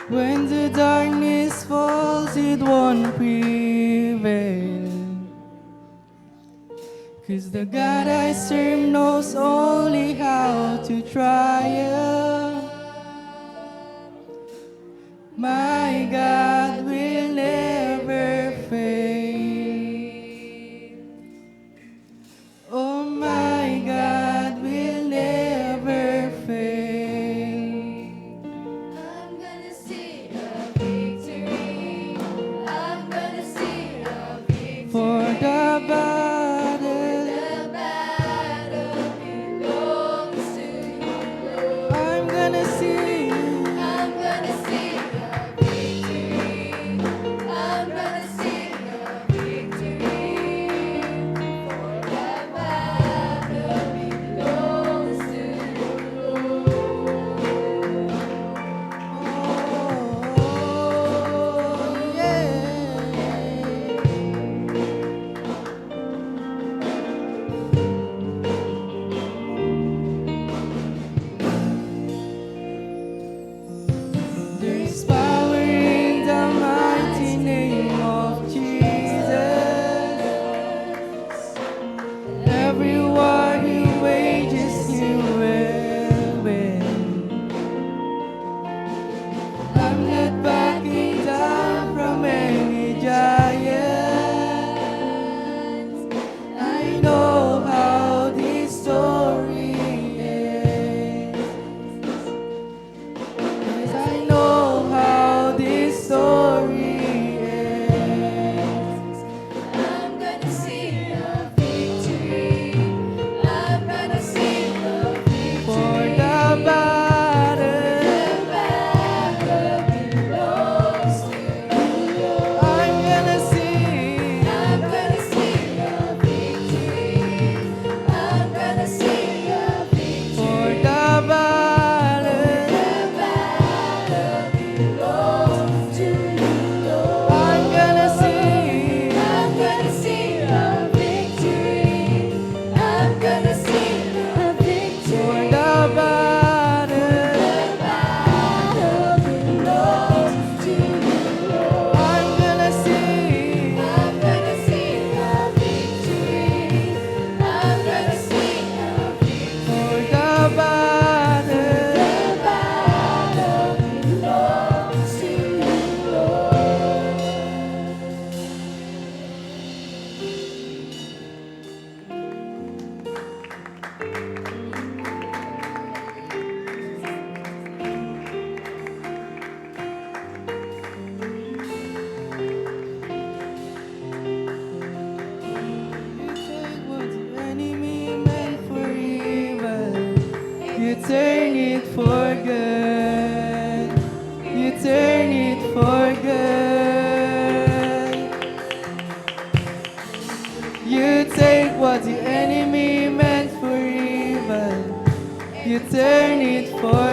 When the darkness falls, it won't prevail. 'Cause the God I serve knows only how to triumph. My God will never fail. Oh, my God will never fail. I'm gonna see a victory. I'm gonna see a victory. For the battle, The battle belongs to you, Lord. I'm gonna see. I'm gonna see a victory. I'm gonna see a victory. For the battle belongs to you, Lord. Oh, yeah. There's power in the mighty name of Jesus. Every war he wages, he will win. I'm not backing down from any giant. I know how this story ends. Yes, I know how this story ends. I'm gonna see a victory. I'm gonna see a victory. For the battle, The battle belongs to you, Lord. I'm gonna see. I'm gonna see a victory. I'm gonna see a victory. For the battle, The battle belongs to you, Lord. I'm gonna see. I'm gonna see a victory. I'm gonna see a victory. For the battle, The battle belongs to you, Lord. I'm gonna see. I'm gonna see a victory. I'm gonna see a victory. For the battle, The battle belongs to you, Lord. you take what the enemy meant for evil, you turn it for good. You turn it for good. You take what the enemy meant for evil, you turn it for